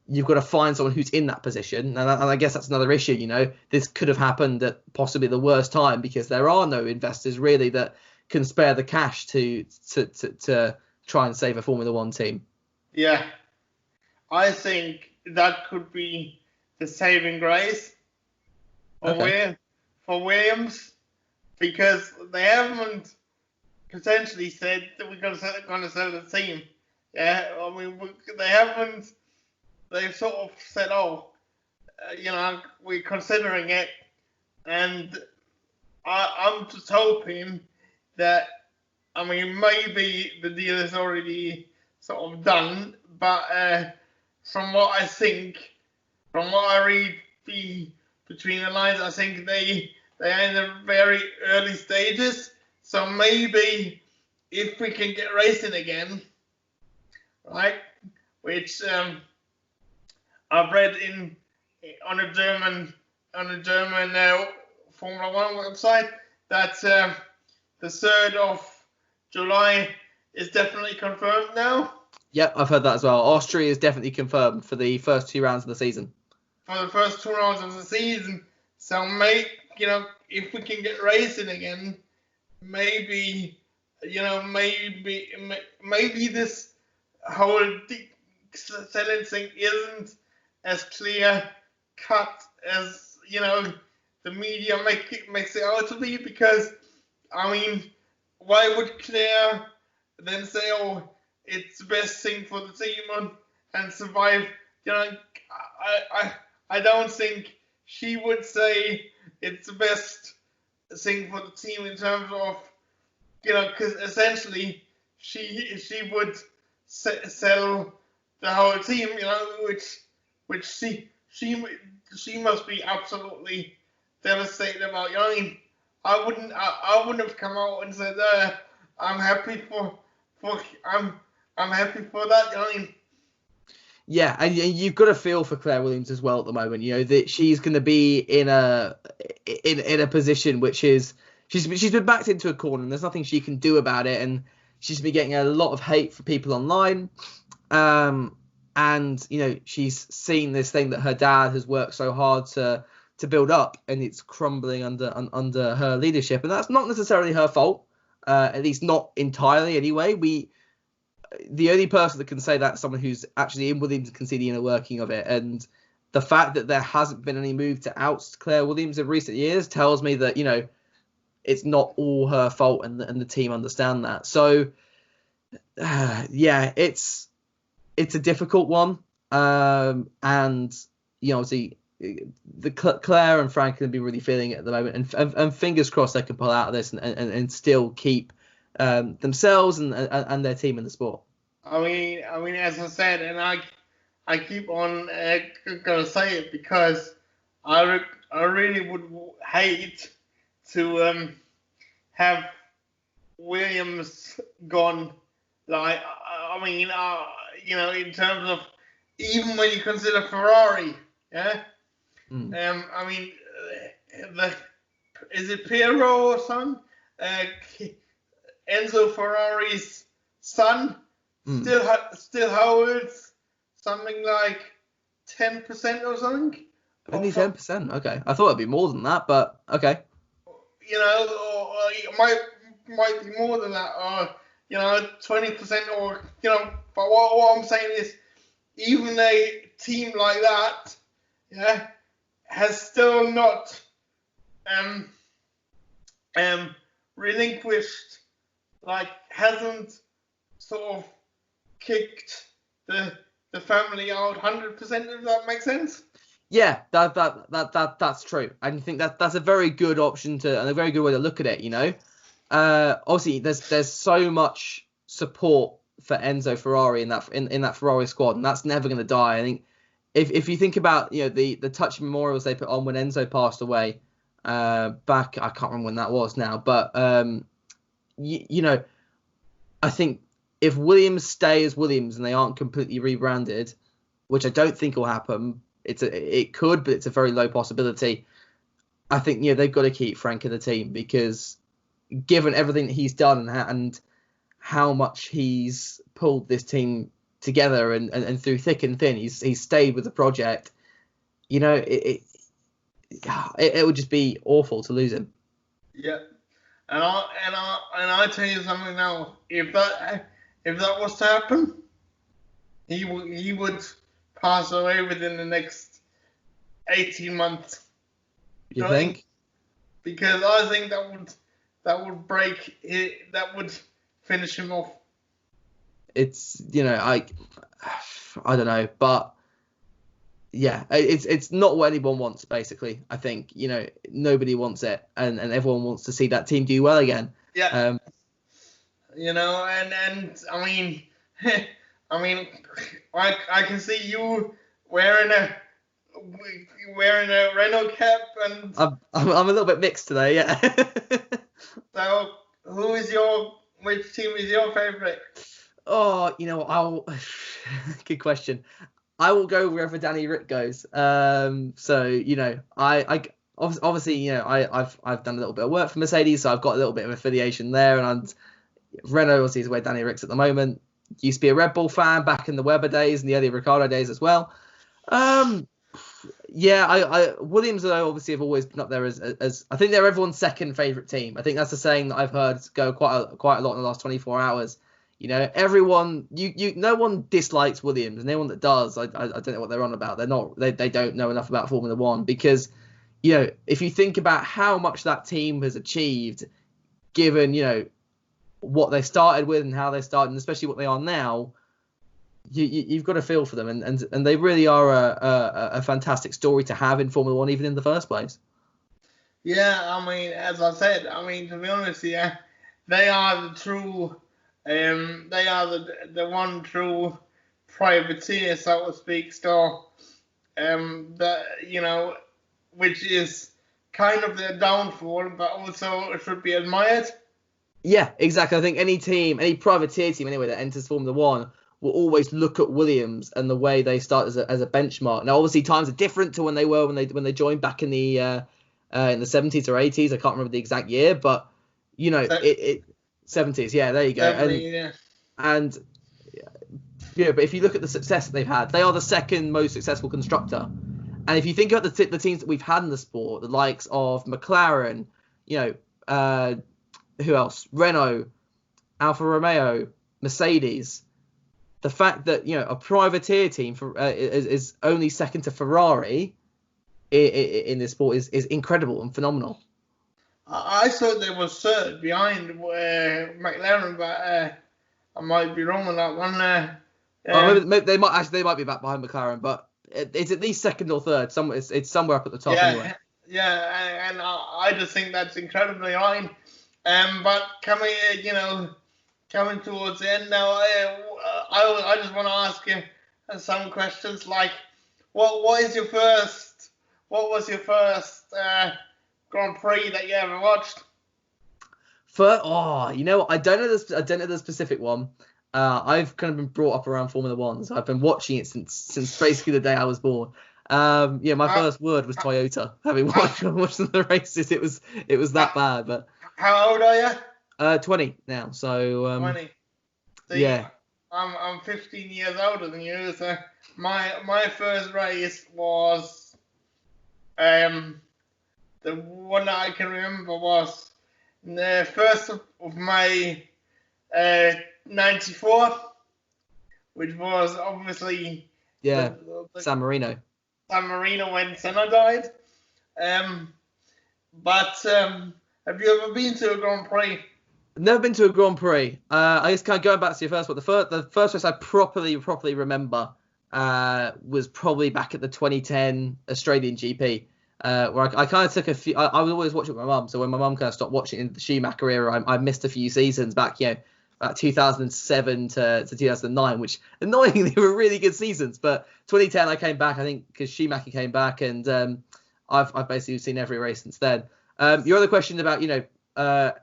you've got to find someone who's in that position. And I guess that's another issue. This could have happened at possibly the worst time, because there are no investors really that can spare the cash to try and save a Formula One team. Yeah, I think that could be the saving grace for Williams, because they haven't potentially said that we're going to sell the team. Yeah, I mean, they haven't. They've sort of said, "Oh, we're considering it," and I'm just hoping that, I mean, maybe the deal is already sort of done, but from what I read between the lines, I think they're in the very early stages. So maybe if we can get racing again, right, which I've read on a German Formula One website that the 3rd of July is definitely confirmed now. Yep, I've heard that as well. Austria is definitely confirmed for the first 2 rounds of the season. For the first 2 rounds of the season, so if we can get racing again, maybe this whole selling thing isn't as clear cut as the media makes it out to be, because I mean, why would Claire then say, "Oh, it's the best thing for the team and survive"? I don't think she would say it's the best thing for the team in terms of, because essentially she would sell the whole team, which she must be absolutely devastated about. I mean, I wouldn't have come out and said, I'm happy for I'm happy for that. I mean, yeah, and you've got a feel for Claire Williams as well at the moment. That she's going to be in a position which is she's been backed into a corner, and there's nothing she can do about it, and she's been getting a lot of hate from people online. And she's seen this thing that her dad has worked so hard to build up, and it's crumbling under her leadership, and that's not necessarily her fault, at least not entirely anyway. The only person that can say that is someone who's actually in Williams and can see the inner working of it, and the fact that there hasn't been any move to oust Claire Williams in recent years tells me that it's not all her fault, and the team understand that. So yeah, it's a difficult one, and obviously the Claire and Frank can be really feeling it at the moment, and fingers crossed they can pull out of this and still keep themselves and their team in the sport. I mean, as I said, and I keep on gonna say it, because I really would hate to have Williams gone. Like, I mean, in terms of, even when you consider Ferrari, yeah. I mean, is it Piero or son? Enzo Ferrari's son still holds something like 10% or something. Only 10%. Okay, I thought it'd be more than that, but okay. Or it might be more than that, or 20%, or But what I'm saying is, even a team like that, yeah, has still not relinquished, hasn't sort of kicked the family out 100%, if that makes sense. Yeah, that's true. I think that's a very good option and a very good way to look at it. Obviously there's so much support for Enzo Ferrari in that Ferrari squad, and that's never going to die. I think if you think about the touch memorials they put on when Enzo passed away back, I can't remember when that was now, but I think if Williams stay as Williams and they aren't completely rebranded, which I don't think will happen, it could, but it's a very low possibility. I think they've got to keep Frank in the team, because given everything that he's done and how much he's pulled this team together and through thick and thin, he's stayed with the project. It would just be awful to lose him. Yeah, and I tell you something now. If if that was to happen, he would pass away within the next 18 months. You think? Because I think that would break it. That would finish him off. It's I don't know, but yeah, it's not what anyone wants. Basically, I think nobody wants it, and everyone wants to see that team do well again. Yeah. And I mean, I can see you wearing a Renault cap, and I'm a little bit mixed today. Yeah. So, which team is your favorite? Oh, good question. I will go wherever Danny Rick goes. So I obviously I've done a little bit of work for Mercedes, so I've got a little bit of affiliation there, and Renault obviously is where Danny Rick's at the moment. Used to be a Red Bull fan back in the Webber days and the early Ricciardo days as well. Williams obviously have always been up there as I think they're everyone's second favorite team. I think that's a saying that I've heard go quite a lot in the last 24 hours. Everyone, no one dislikes Williams, and anyone that does, I don't know what they're on about. They don't know enough about Formula One, because if you think about how much that team has achieved, given what they started with and how they started, and especially what they are now, you've got to feel for them, and they really are a fantastic story to have in Formula One, even in the first place. Yeah, I mean, as I said, to be honest, yeah, they are the true. They are the one true privateer, so to speak, still. Which is kind of their downfall, but also it should be admired. Yeah, exactly. I think any privateer team anyway that enters Formula One will always look at Williams and the way they start as a benchmark. Now, obviously, times are different to when they joined back in the 70s or 80s. I can't remember the exact year, but it 70s. Yeah, there you go. But if you look at the success that they've had, they are the second most successful constructor. And if you think about the teams that we've had in the sport, the likes of McLaren, who else? Renault, Alfa Romeo, Mercedes. The fact that a privateer team is only second to Ferrari in this sport is incredible and phenomenal. I thought they were third behind McLaren, but I might be wrong on that one. Maybe they might be back behind McLaren, but it's at least second or third. It's somewhere up at the top anyway. Yeah, and I just think that's incredibly high. But coming towards the end now, I just want to ask you some questions like, what was your first Grand Prix that you ever watched? I don't know the specific one. I've kind of been brought up around Formula One, so I've been watching it since basically the day I was born. My first word was Toyota. Having watched the races, it was that bad. But how old are you? 20 now. So 20. See, yeah. I'm 15 years older than you. So my first race was the one that I can remember was the 1st of May 94, which was obviously San Marino. San Marino when Senna died. But have you ever been to a Grand Prix? Never been to a Grand Prix. I guess kind of going back to your first one. The first race I properly remember was probably back at the 2010 Australian GP. Where I kind of took a few. I would always watch it with my mum. So when my mum kind of stopped watching in the Schumacher era, I missed a few seasons back, about 2007 to 2009, which annoyingly were really good seasons. But 2010 I came back, I think, because Schumacher came back, and I've basically seen every race since then. Your other question about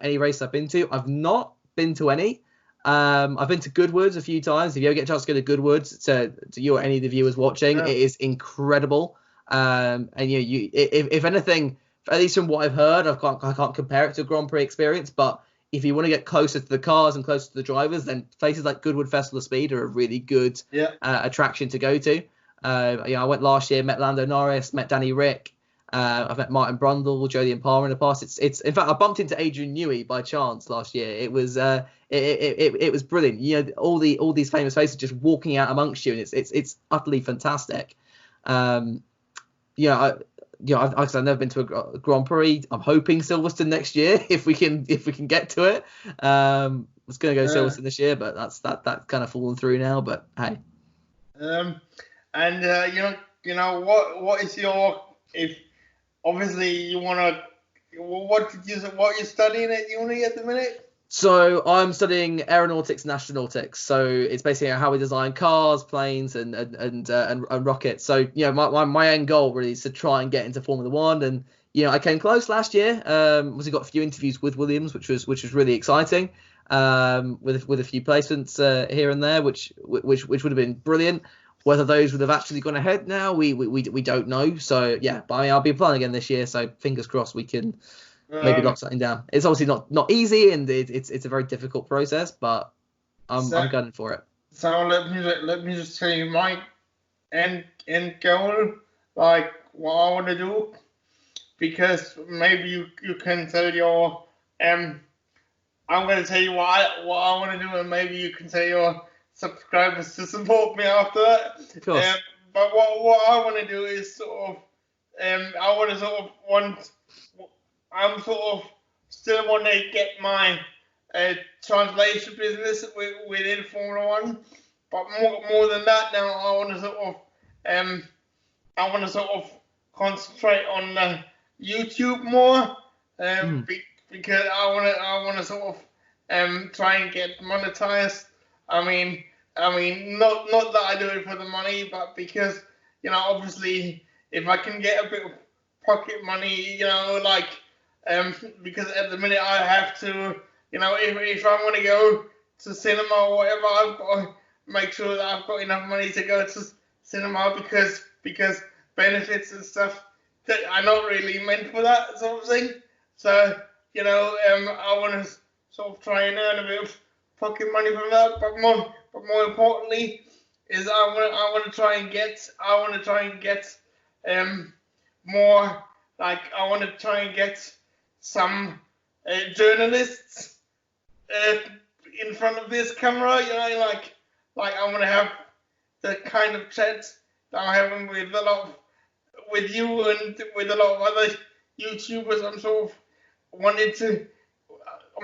any race I've been to, I've not been to any. I've been to Goodwood a few times. If you ever get a chance to go to Goodwood, to you or any of the viewers watching, It is incredible. And if anything, at least from what I've heard, I can't compare it to a Grand Prix experience, but if you want to get closer to the cars and closer to the drivers, then places like Goodwood Festival of Speed are a really good attraction to go to. I went last year, met Lando Norris, met Danny Rick. I've met Martin Brundle, Jodie and Palmer in the past. It's in fact, I bumped into Adrian Newey by chance last year. It was it was brilliant. You know, all these famous faces just walking out amongst you, and it's utterly fantastic. Yeah, I've never been to a Grand Prix. I'm hoping Silverstone next year if we can get to it. I was going to go Silverstone this year, but that's kind of fallen through now. But hey. And you know what is your, if obviously you want to, what you're studying at uni at the minute? So I'm studying aeronautics and astronautics. So it's basically how we design cars, planes, and rockets. So my end goal really is to try and get into Formula One. And I came close last year. We got a few interviews with Williams, which was really exciting. With a few placements here and there, which would have been brilliant. Whether those would have actually gone ahead now, we don't know. So yeah, but I mean, I'll be applying again this year. So fingers crossed we can maybe lock something down. It's obviously not easy, and it's a very difficult process, but I'm gunning for it. So let me just tell you my end goal, like what I want to do, because maybe you can tell your I'm going to tell you what I want to do, and maybe you can tell your subscribers to support me after that. Of course. But what I want to do is I'm still want to get my translation business within Formula One. But more than that, now I want to concentrate on YouTube more. Because I want to try and get monetized. I mean, not that I do it for the money, but because obviously, if I can get a bit of pocket money, because at the minute I have to, if I want to go to cinema or whatever, I've got to make sure that I've got enough money to go to cinema because benefits and stuff that are not really meant for that sort of thing. So. I want to sort of try and earn a bit of pocket money from that, but more importantly, is I want to try and get more, like I want to try and get some journalists in front of this camera, like I want to have the kind of chat that I'm having with you and with a lot of other YouTubers. I'm sort of wanted to,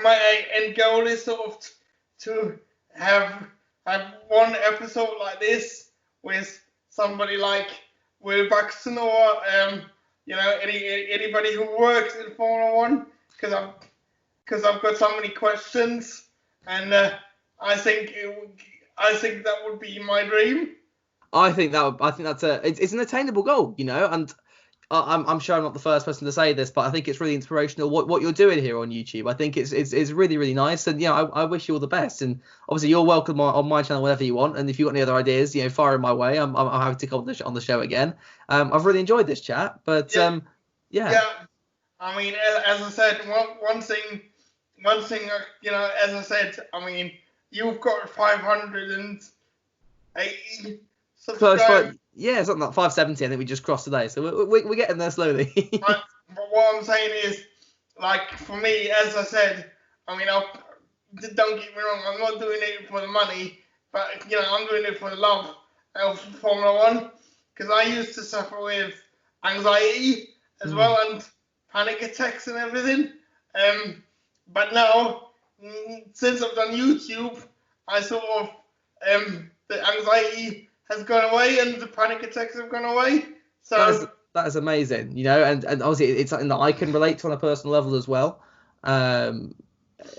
my end goal is sort of to have one episode like this with somebody like Will Buxton or anybody who works in Formula One, because I've got so many questions, and I think that would be my dream. I think it's an attainable goal, and I'm sure I'm not the first person to say this, but I think it's really inspirational what you're doing here on YouTube. I think it's really, really nice, and I wish you all the best. And obviously you're welcome on my channel whenever you want. And if you've got any other ideas, fire in my way. I'm happy to come on the show again. I've really enjoyed this chat, but yeah. I mean, as I said, one thing, as I said, I mean, you've got 580 subscribers. Yeah, something like 570. I think we just crossed today, so we're getting there slowly. But what I'm saying is, like, for me, as I said, I mean, don't get me wrong, I'm not doing it for the money, but I'm doing it for the love of Formula One, because I used to suffer with anxiety as well and panic attacks and everything. But now, since I've done YouTube, I sort of the anxiety has gone away and the panic attacks have gone away. So that is amazing, and obviously it's something that I can relate to on a personal level as well. And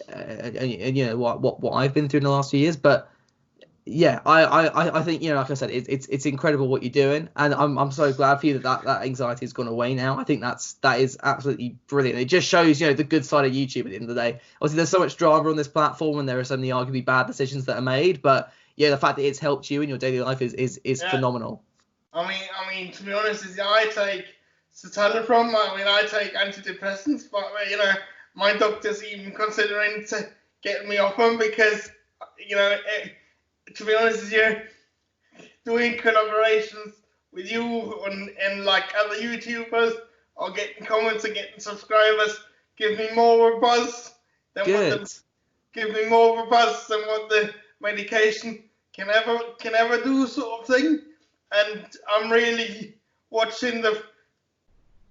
what I've been through in the last few years, but yeah, I think like I said, it's incredible what you're doing, and I'm so glad for you that anxiety has gone away now. I think that is absolutely brilliant. It just shows the good side of YouTube at the end of the day. Obviously, there's so much drama on this platform, and there are so many arguably bad decisions that are made, but yeah, the fact that it's helped you in your daily life is phenomenal. I mean, to be honest, I take citalopram. I take antidepressants, but my doctor's even considering to get me off them because to be honest with you, doing collaborations with you and like other YouTubers or getting comments and getting subscribers give me more buzz than give me more of a buzz than what the medication can ever do, sort of thing. And I'm really watching the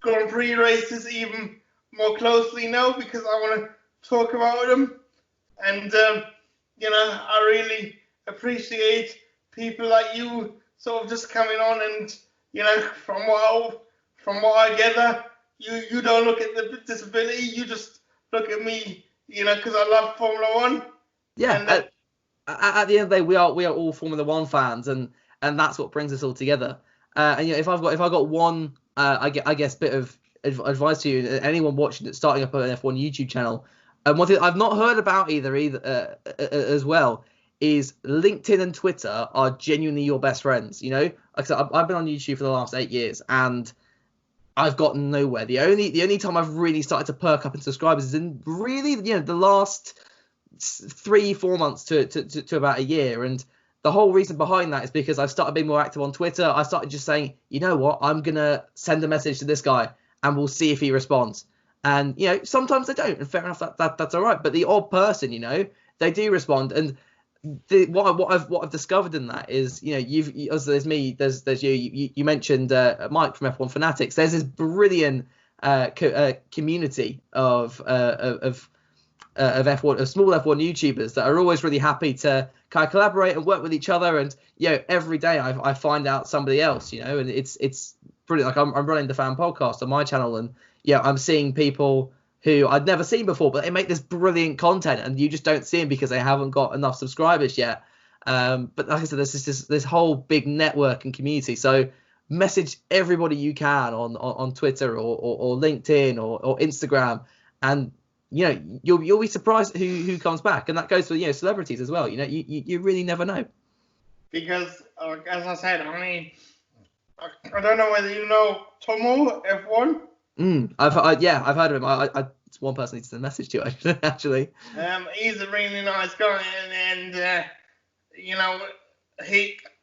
Grand Prix races even more closely now because I want to talk about them. And I really appreciate people like you sort of just coming on, and from what I gather, you don't look at the disability, you just look at me, because I love Formula One. Yeah. And at the end of the day, we are all Formula One fans, and that's what brings us all together. And if I've got one, I guess bit of advice to you, anyone watching that's starting up an F1 YouTube channel, and one thing I've not heard about either as well is LinkedIn and Twitter are genuinely your best friends. Like I said, I've been on YouTube for the last 8 years, and I've gotten nowhere. The only time I've really started to perk up in subscribers is in really the last 3-4 months to about a year. And the whole reason behind that is because I've started being more active on Twitter. I started just saying, you know what, I'm gonna send a message to this guy and we'll see if he responds. And sometimes they don't, and fair enough, that's all right. But the odd person, they do respond. And what I've discovered in that is, there's me, there's you mentioned Mike from F1 Fanatics. There's this brilliant community of F1, of small F1 YouTubers that are always really happy to kind of collaborate and work with each other. And every day I find out somebody else, and it's brilliant. Like I'm running the Fan Podcast on my channel, and I'm seeing people who I'd never seen before, but they make this brilliant content, and you just don't see them because they haven't got enough subscribers yet. But like I said, there's this whole big network and community. So message everybody you can on Twitter or LinkedIn or Instagram, and you'll be surprised who comes back. And that goes for celebrities as well. You really never know. Because as I said, I don't know whether you know Tomo F1. I've heard of him. It's one person needs to message to actually. He's a really nice guy, and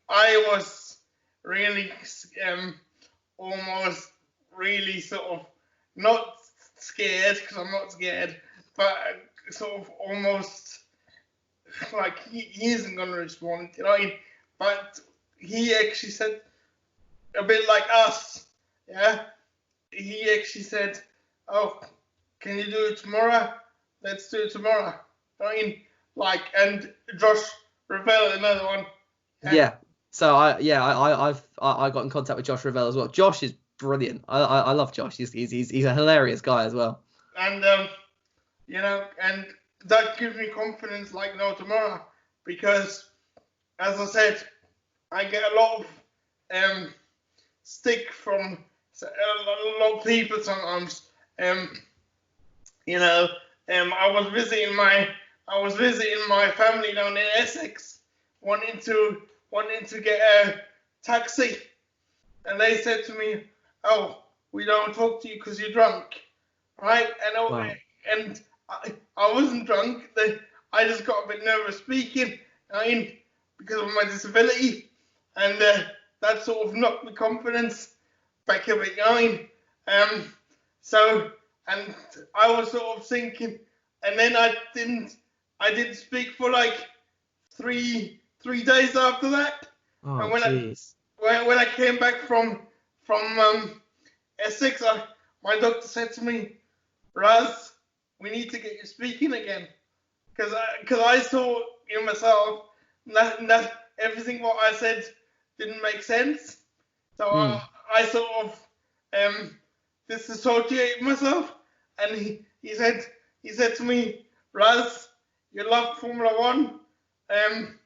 I was really almost really sort of not scared, because I'm not scared, but sort of almost like he isn't going to respond, but he actually said, a bit like us, he actually said, oh, can you do it tomorrow? Let's do it tomorrow. And Josh Ravel, another one. Yeah. So I got in contact with Josh Ravel as well. Josh is brilliant. I love Josh. He's a hilarious guy as well. And and that gives me confidence, like no tomorrow, because as I said, I get a lot of stick from a lot of people sometimes. I was visiting my family down in Essex, wanting to get a taxi, and they said to me, "Oh, we don't talk to you because you're drunk," right? And wow. And I wasn't drunk. I just got a bit nervous speaking, because of my disability, and that sort of knocked my confidence back a bit going. So, and I was sort of thinking, and then I didn't speak for like three days after that. Oh, and when jeez. when I came back from Essex, my doctor said to me, Raz, we need to get you speaking again, because I saw in myself that everything what I said didn't make sense. So I sort of disassociated myself, and he said to me, Raz, you love Formula One, and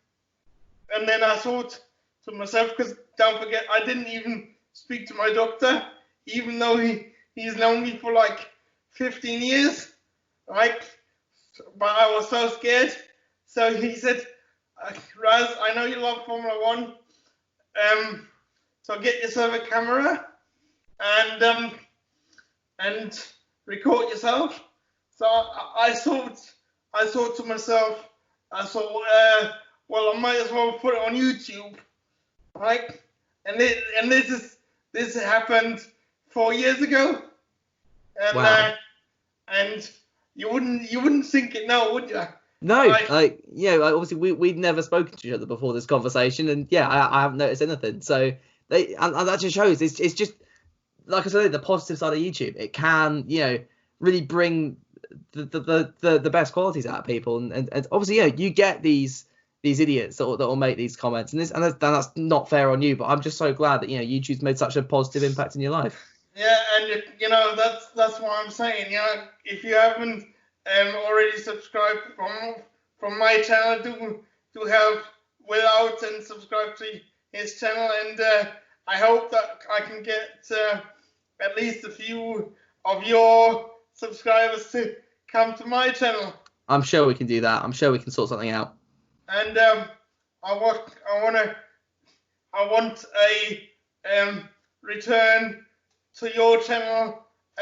then I thought to myself, because don't forget, I didn't even speak to my doctor, even though he's known me for like 15 years, right? But I was so scared. So he said, Raz, I know you love Formula One, so get yourself a camera and record yourself. So I thought to myself, well, I might as well put it on YouTube, right? And this happened 4 years ago, and wow. And you wouldn't think it now, would you? No, Like, obviously we'd never spoken to each other before this conversation, and I haven't noticed anything. So and that just shows it's just like I said, the positive side of YouTube. It can really bring the best qualities out of people, and obviously you get these idiots that will make these comments, and that's not fair on you. But I'm just so glad that YouTube's made such a positive impact in your life. yeah, and that's what I'm saying. If you haven't already subscribed from my channel, do help Will out and subscribe to his channel, and I hope that I can get at least a few of your subscribers to come to my channel. I'm sure we can do that. I'm sure we can sort something out. And I want a return to your channel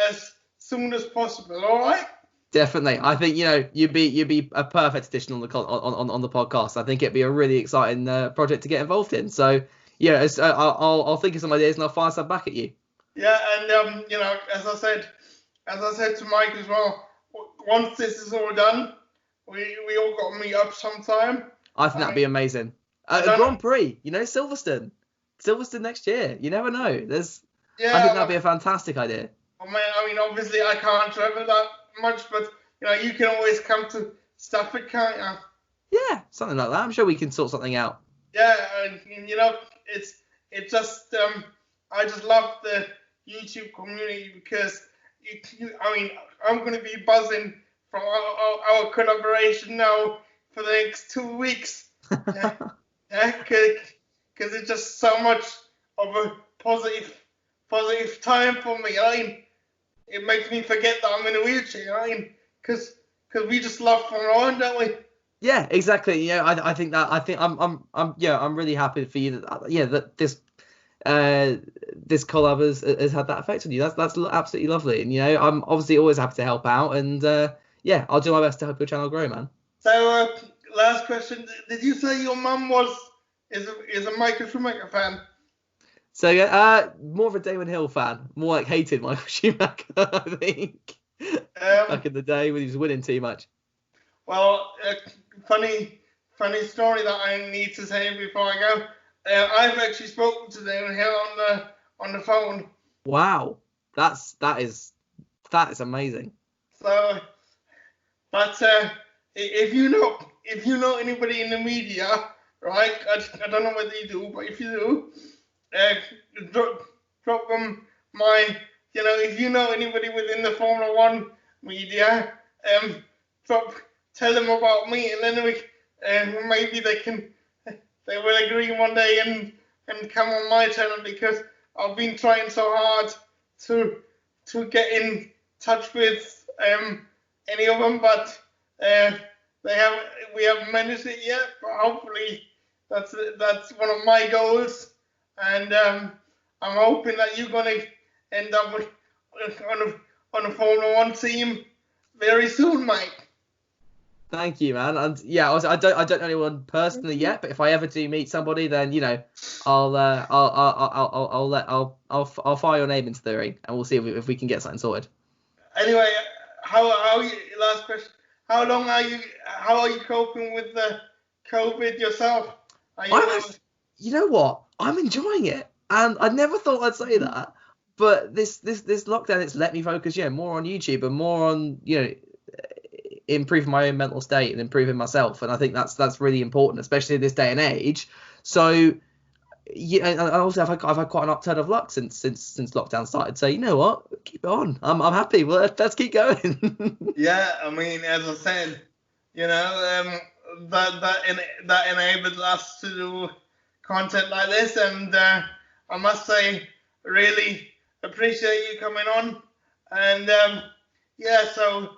as soon as possible. All right? Definitely. I think you'd be a perfect addition on the on the podcast. I think it'd be a really exciting project to get involved in. So I'll think of some ideas and I'll fire some back at you. Yeah, and as I said to Mike as well, once this is all done, we all got to meet up sometime. I think that'd be amazing. A Grand Prix, Silverstone next year. You never know. I think that'd be a fantastic idea. I mean, obviously I can't travel that much, but you can always come to Stafford, can't you? Yeah, something like that. I'm sure we can sort something out. Yeah, and it's just I just love the YouTube community because I'm going to be buzzing from our collaboration now for the next 2 weeks. Because it's just so much of a positive time for me. It makes me forget that I'm in a wheelchair. Because we just love Formula 1, don't we? Yeah, exactly. I think I'm really happy for you that this collab has had that effect on you. That's absolutely lovely. And I'm obviously always happy to help out, and I'll do my best to help your channel grow, man. So last question: did you say your mum is a Michael Schumacher fan? So more of a Damon Hill fan, more like hated Michael Schumacher, I think. Back in the day when he was winning too much. Well, funny story that I need to say before I go. I've actually spoken to Damon Hill on the phone. Wow, that is amazing. So, but if you know anybody in the media, right? I don't know whether you do, but if you do, drop them my. If you know anybody within the Formula 1 media, tell them about me, and then maybe they will agree one day and come on my channel, because I've been trying so hard to get in touch with any of them, but we haven't managed it yet. But hopefully that's one of my goals, and I'm hoping that you're gonna end up on a Formula 1 team very soon, Mike. Thank you, man. And I don't know anyone personally yet, but if I ever do meet somebody, then I'll fire your name into the ring, and we'll see if we can get something sorted. Anyway, last question. How are you coping with the COVID yourself? You know what? I'm enjoying it, and I never thought I'd say that, but this lockdown, it's let me focus more on YouTube and more on improving my own mental state and improving myself, and I think that's really important, especially in this day and age. So and also I've had quite an upturn of luck since lockdown started. So you know what, keep it on. I'm happy. Well, let's keep going. Yeah, I mean, as I said, that enables us to do content like this, and I must say, really appreciate you coming on, and so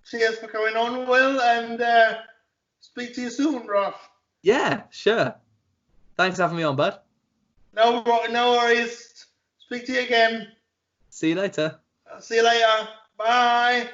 cheers for coming on, Will, and speak to you soon, Ralph. Yeah, sure. Thanks for having me on, bud. No worries. Speak to you again. See you later. See you later. Bye.